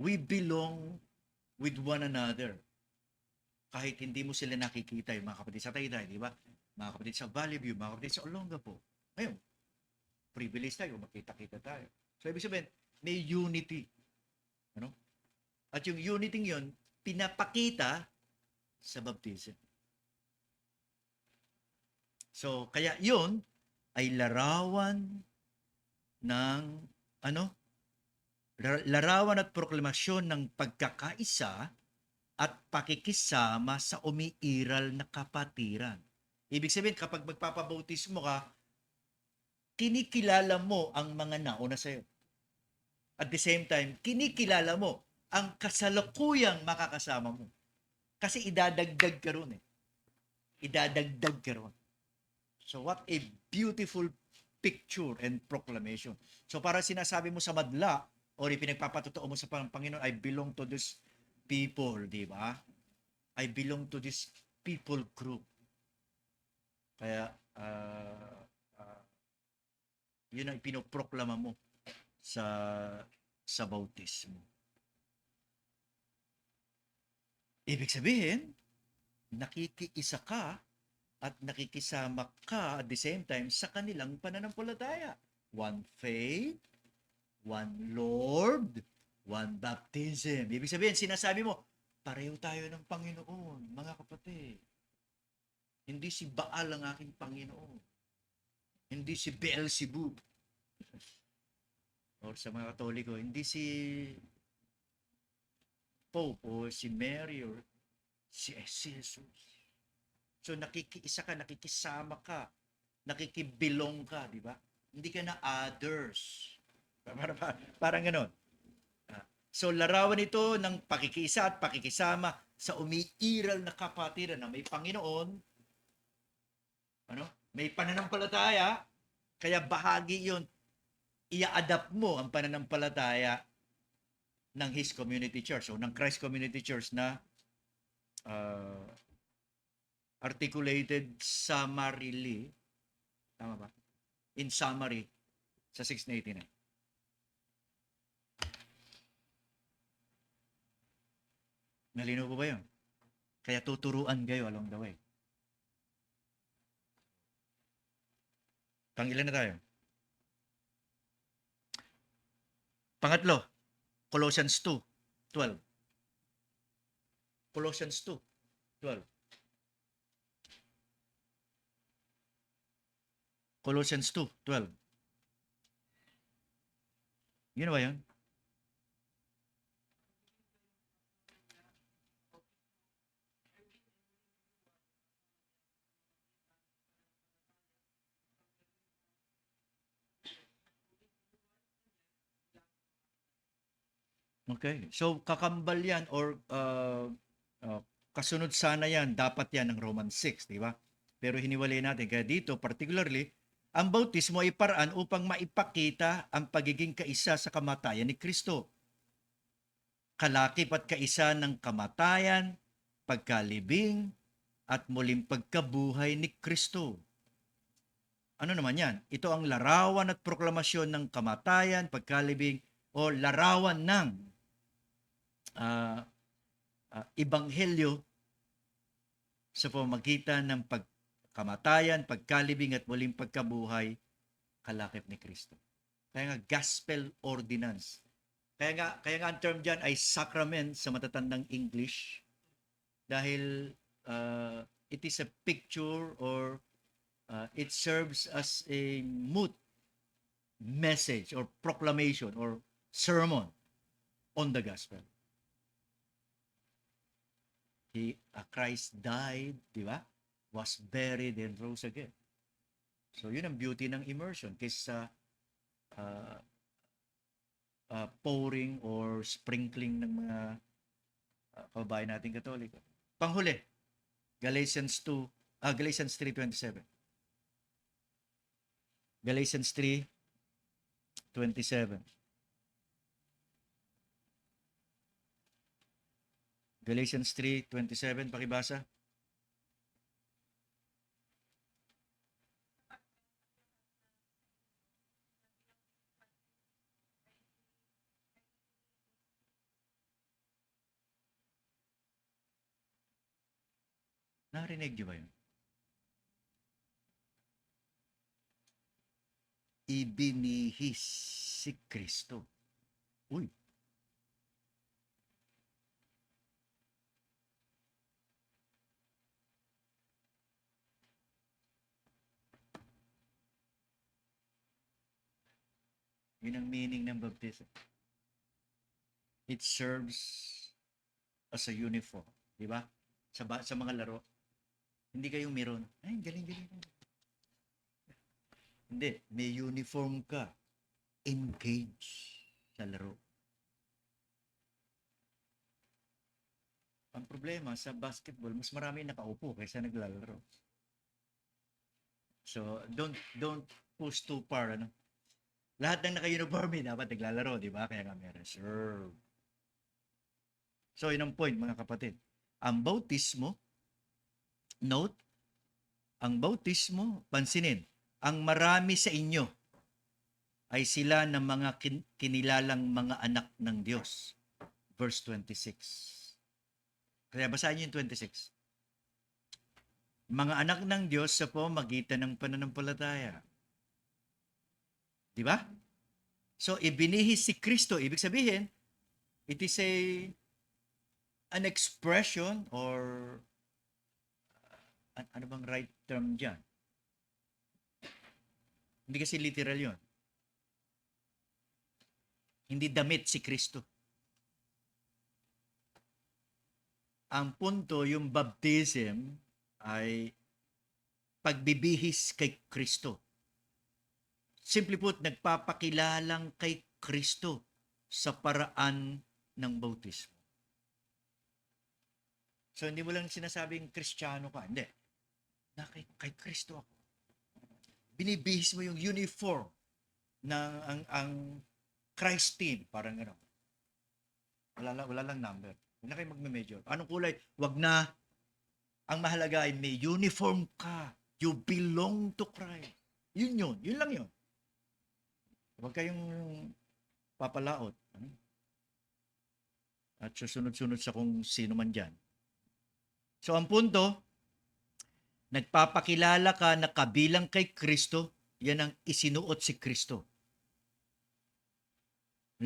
we belong with one another. Kahit hindi mo sila nakikita, yung mga kapatid sa Taytay, di ba? Mga kapatid sa Valley View, mga kapatid sa Olongapo. Ngayon, privilege tayo, makita-kita tayo. So, ibig sabihin, may unity. Ano? At yung unity yun, pinapakita sa baptism. So, kaya yun ay larawan ng larawan at proklamasyon ng pagkakaisa at pakikisama sa umiiral na kapatiran. Ibig sabihin, kapag magpapabautismo ka, kinikilala mo ang mga nauna sa'yo. At the same time, kinikilala mo ang kasalukuyang makakasama mo. Kasi idadagdag ka ron eh. Idadagdag ka ron. So what a beautiful picture and proclamation. So para sinasabi mo sa madla or ipinagpapatotoo mo sa Panginoon, I belong to this people, di ba? I belong to this people group. Kaya yun ang pinoproklama mo sa bautismo. Ibig sabihin, nakikiisa ka at nakikisama ka at the same time sa kanilang pananampalataya. One faith, one Lord, one baptism. Ibig sabihin, sinasabi mo, pareho tayo ng Panginoon, mga kapatid. Hindi si Baal ang aking Panginoon. Hindi si Beelzebub. Or sa mga Katoliko, hindi si Pope o si Mary or si Jesus. So nakikiisa ka, nakikisama ka, nakikibilong ka, di ba? Hindi ka na others. Parang gano'n. So larawan ito ng pakikiisa at pakikisama sa umiiral na kapatiran na may Panginoon, may pananampalataya, kaya bahagi yon. Ia-adapt mo ang pananampalataya ng His Community Church o ng Christ Community Church na articulated summarily, tama ba? In summary, sa 1689. Nalinaw po ba yun? Kaya tuturuan kayo along the way. Pang-ilan na tayo? Pangatlo, Colossians 2:12. Colossians 2:12. Colossians 2:12. Yun ba yun? Okay. So, kakambal yan or kasunod sana yan, dapat yan ng Romans 6, di ba? Pero hiniwalay natin. Kaya dito, particularly, ang bautismo ay paraan upang maipakita ang pagiging kaisa sa kamatayan ni Kristo. Kalakip at kaisa ng kamatayan, pagkalibing, at muling pagkabuhay ni Kristo. Ano naman yan? Ito ang larawan at proklamasyon ng kamatayan, pagkalibing, o larawan ng ebanghelyo sa pamamagitan ng pagkamatayan, pagkalibing at muling pagkabuhay kalakip ni Kristo. Kaya nga gospel ordinance. Kaya nga ang term diyan ay sacrament sa matatandang English dahil it is a picture or it serves as a moot message or proclamation or sermon on the gospel. Christ died, di ba? Was buried and rose again. So yun ang beauty ng immersion kaysa uh, pouring or sprinkling ng mga kababayan nating Katoliko. Panghuli, Galatians 3:27. Galatians 3:27. Galatians 3:27, pakibasa. Narinig niyo ba yun? Ibinihis si Kristo. Uy. Yun ang meaning ng baptism. It serves as a uniform. Di ba? Sa mga laro. Hindi kayong meron. Ay, galing. Hindi. May uniform ka. Engage sa laro. Ang problema sa basketball, mas marami nakaupo kaysa naglalaro. So, don't push too far, ano? Lahat ng naka-uniforme dapat naglalaro, di ba? Kaya nga may reserve. So, yun ang point, mga kapatid. Ang bautismo, note, ang bautismo, pansinin, ang marami sa inyo ay sila ng mga kinilalang mga anak ng Diyos. Verse 26. Kaya basahin niyo yung 26. Mga anak ng Diyos sa pamamagitan ng pananampalataya. Di ba? So, ibinihis si Kristo. Ibig sabihin, it is an expression or ano bang right term dyan? Hindi kasi literal yon. Hindi damit si Kristo. Ang punto, yung baptism ay pagbibihis kay Kristo. Simply put, nagpapakilalang kay Kristo sa paraan ng bautismo. So, hindi mo lang sinasabing Kristiyano ka. Hindi. Kay Kristo ako. Binibihis mo yung uniform ng ang Christ team. Parang gano'n. Wala lang number. Huwag na kayo magme-major. Anong kulay? Wag na. Ang mahalaga ay may uniform ka. You belong to Christ. Yun. Yun lang yun. Huwag kayong papalaot. At susunod-sunod sa kung sino man dyan. So, ang punto, nagpapakilala ka na kabilang kay Kristo, yan ang isinuot si Kristo.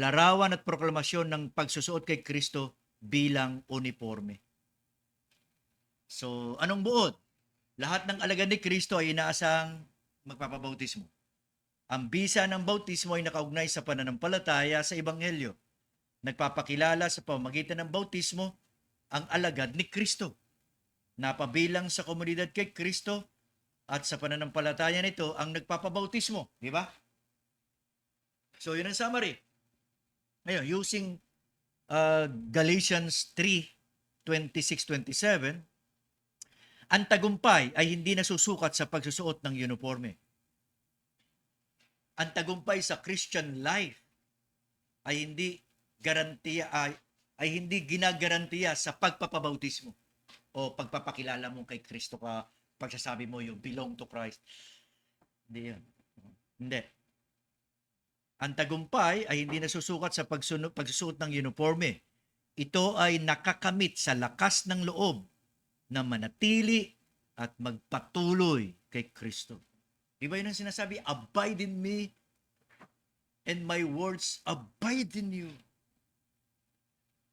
Larawan at proklamasyon ng pagsusuot kay Kristo bilang uniforme. So, anong buod? Lahat ng alagad ni Kristo ay inaasang magpapabautismo. Ang bisa ng bautismo ay nakaugnay sa pananampalataya sa Ebanghelyo. Nagpapakilala sa pamamagitan ng bautismo ang alagad ni Kristo. Napabilang sa komunidad kay Kristo at sa pananampalataya nito ang nagpapabautismo. Di ba? So, yun ang summary. Ngayon, using Galatians 3:26-27, ang tagumpay ay hindi nasusukat sa pagsusuot ng uniforme. Ang tagumpay sa Christian life ay hindi hindi ginagarantiya sa pagpapabautismo o pagpapakilala mo kay Kristo ka, pagsasabi mo you belong to Christ. Hindi yan. Hindi. Ang tagumpay ay hindi nasusukat sa pagsusuot ng uniforme. Ito ay nakakamit sa lakas ng loob na manatili at magpatuloy kay Kristo. Diba yun ang sinasabi? Abide in me and my words abide in you.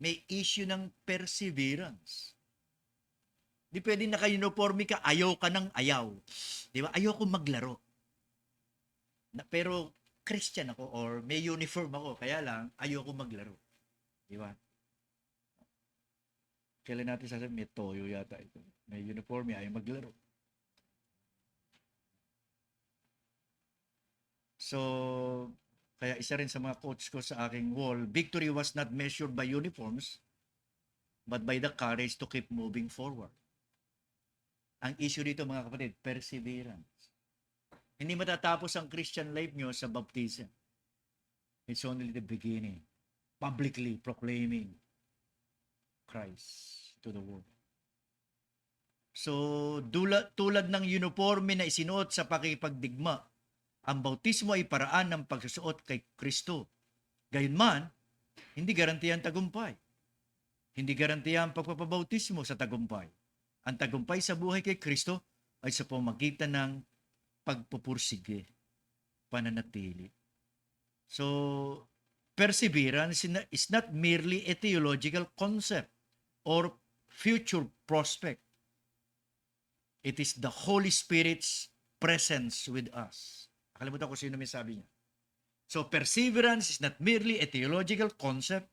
May issue ng perseverance. Di pwede naka-uniforme ka, ayaw ka ng ayaw. Di ba? Ayaw ko maglaro. Pero Christian ako or may uniform ako, kaya lang ayoko maglaro. Di ba? Kailan natin sasabihin, may toyo yata ito. May uniform, ayaw maglaro. So, kaya isa rin sa mga quotes ko sa aking wall, victory was not measured by uniforms, but by the courage to keep moving forward. Ang issue dito mga kapatid, perseverance. Hindi matatapos ang Christian life nyo sa baptism. It's only the beginning. Publicly proclaiming Christ to the world. So, tulad ng uniforme na isinuot sa pakipagdigma, ang bautismo ay paraan ng pagsusuot kay Kristo. Gayunman, hindi garantiyan tagumpay. Hindi garantiyan pagpapabautismo sa tagumpay. Ang tagumpay sa buhay kay Kristo ay sa pamagitan ng pagpupursige, pananatili. So, perseverance is not merely a theological concept or future prospect. It is the Holy Spirit's presence with us. Nakalimutan ko sino may sabi niya. So, perseverance is not merely a theological concept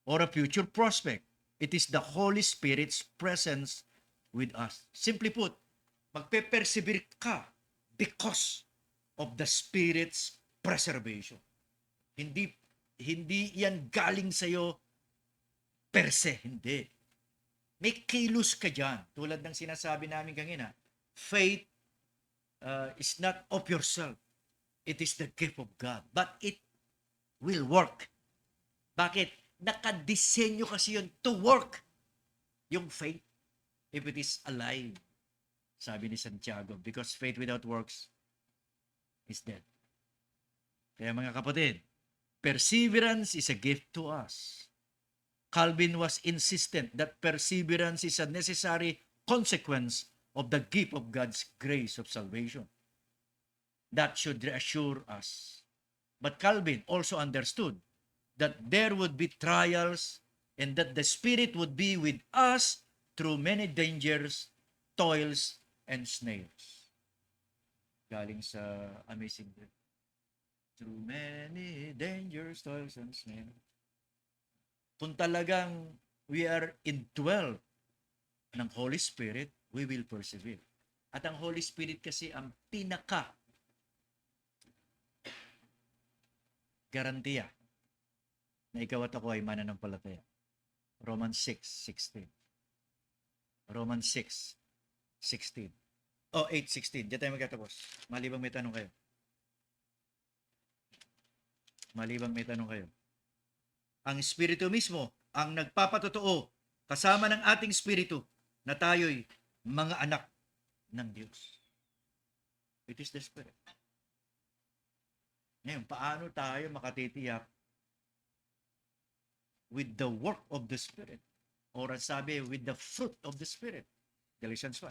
or a future prospect. It is the Holy Spirit's presence with us. Simply put, magpe-persevere ka because of the Spirit's preservation. Hindi yan galing sa'yo per se, hindi. May kilos ka dyan. Tulad ng sinasabi namin kanina, faith is not of yourself. It is the gift of God. But it will work. Bakit? Nakadisenyo kasi yun to work. Yung faith, if it is alive. Sabi ni Santiago, because faith without works is dead. Kaya mga kapatid, perseverance is a gift to us. Calvin was insistent that perseverance is a necessary consequence of the gift of God's grace of salvation. That should reassure us. But Calvin also understood that there would be trials and that the Spirit would be with us through many dangers, toils, and snares. Galing sa Amazing Grace. Through many dangers, toils, and snares. Kung talagang we are indwelt ng Holy Spirit, we will persevere. At ang Holy Spirit kasi ang pinaka garantiya na ikaw at ako ay mananampalataya. Romans 6:16. Romans 6:16. 8:16. Diyan tayo magtatapos. Malibang may tanong kayo. Ang Espiritu mismo ang nagpapatotoo kasama ng ating Espiritu na tayo'y mga anak ng Diyos. It is the Spirit. Ngayon, paano tayo makatitiyak with the work of the Spirit? Or sabi, with the fruit of the Spirit. Galatians 5.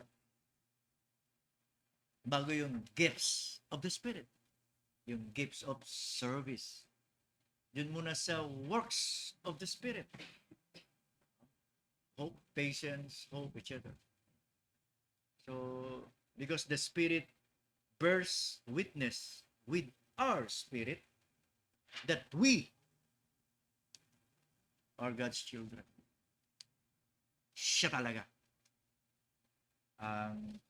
Bago yung gifts of the Spirit. Yung gifts of service. Yun muna sa works of the Spirit. Hope, patience, hope, etc. So, because the Spirit bears witness with our spirit that we are God's children. Siya talaga ang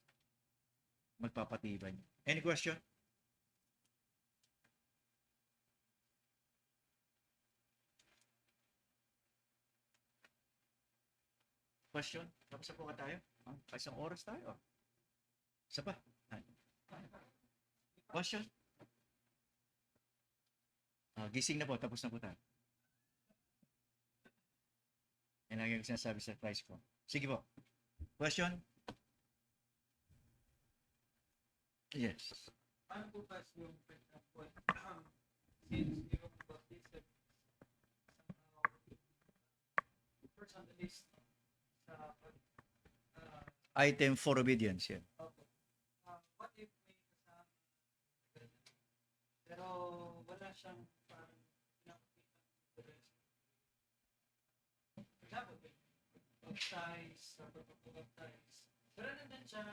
magpapatibay. Any question? Question? Tapos na po ka tayo? Isang oras tayo. Isa pa? Question? Gising na po, tapos na po tayo. Yan lang yung sinasabi sa price ko. Sige po. Question? Yes. Paano po ba yung, for example, since yung baptism somehow first on the list sa Item for obedience, yan. what if may kasama pero wala siyang parang pinakapita for example, baptize, baptize. Pero nandun siya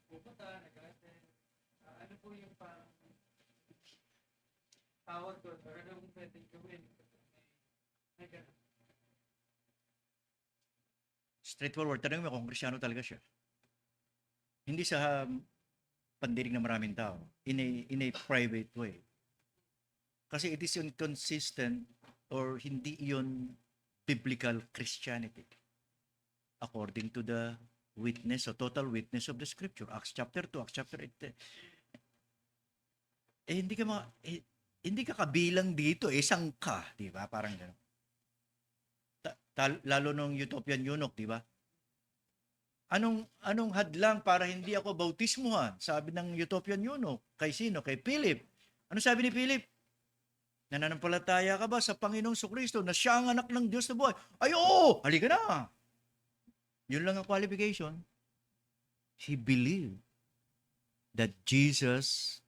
pupunta, nag-attend. Ano po yung parang tawad doon, or anong pwedeng gawin? May ganun. Straightforward, tanong mo kung Kristiyano talaga siya. Hindi sa pandinig ng maraming tao, in a private way. Kasi it is inconsistent or hindi iyon biblical Christianity according to the witness or total witness of the scripture. Acts chapter 2, Acts chapter 8. Hindi ka kabilang dito, isang ka, di ba? Parang gano'n. Lalo nung utopian eunuch, di ba? Anong hadlang para hindi ako bautismuhan? Sabi ng utopian eunuch. Kay sino? Kay Philip. Ano sabi ni Philip? Nananampalataya ka ba sa Panginoong Kristo na siya ang anak ng Diyos na buhay? Ay, oo! Halika na! Yun lang ang qualification. He believed that Jesus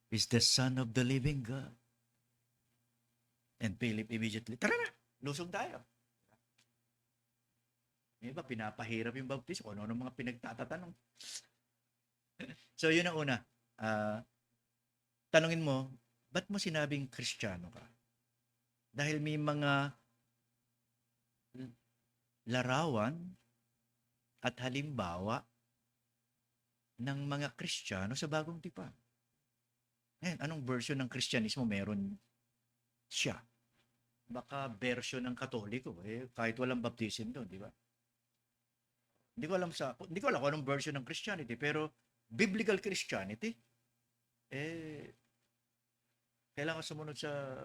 is the Son of the living God. And Philip immediately, tara na! Lusog tayo. Iba, pinapahirap yung baptismo. Kung ano mga pinagtatatanong. So, yun ang una. Tanungin mo, ba't mo sinabing Kristiyano ka? Dahil may mga larawan at halimbawa ng mga Kristiyano sa bagong tipan. Ngayon, anong version ng Kristyanismo meron siya? Baka version ng Katoliko, kahit walang baptism doon, di ba? Hindi ko alam kung anong version ng Christianity, pero biblical Christianity, kailangan sumunod sa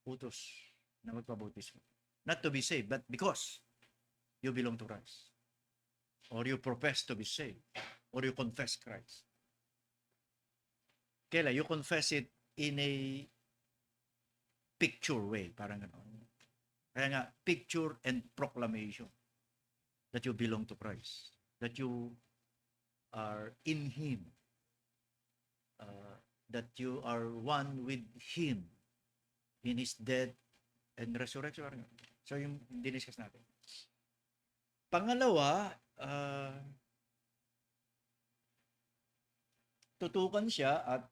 utos na magpabautismo. Not to be saved, but because you belong to Christ. Or you profess to be saved. Or you confess Christ. Kailan? You confess it in a picture way. Parang gano'n. Kaya nga, picture and proclamation that you belong to Christ. That you are in Him. That you are one with Him in His death and resurrection. So, yung diniscuss natin. Pangalawa, tutukan siya at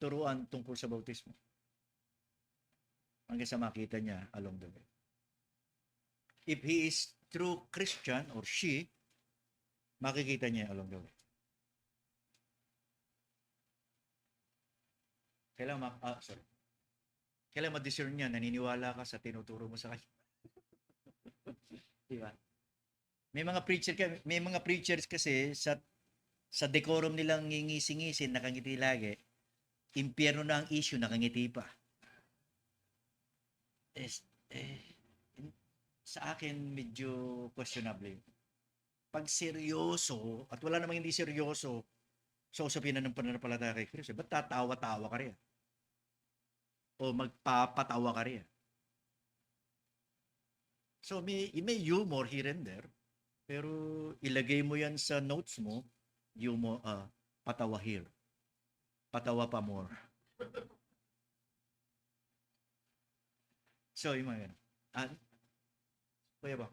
turuan tungkol sa bautismo. Hanggang sa makita niya along the way. If he is true Christian or she, makikita niya along the way. Kailangan ma-discern niya, naniniwala ka sa tinuturo mo sa kanya. Diba? May mga preachers kasi sa decorum nilang ngingisi-ngisin, nakangiti lagi, impyerno na ang issue, nakangiti pa. Sa akin, medyo questionable. Pag seryoso, at wala namang hindi seryoso, sa usapin ng pananampalataya kay Kristo, ba't tatawa-tawa ka rin? O magpapatawa ka rin? So, may humor here and there, pero ilagay mo yan sa notes mo, humor, patawa here. Patawa pa more. So, yung mga yan. Kuya ba?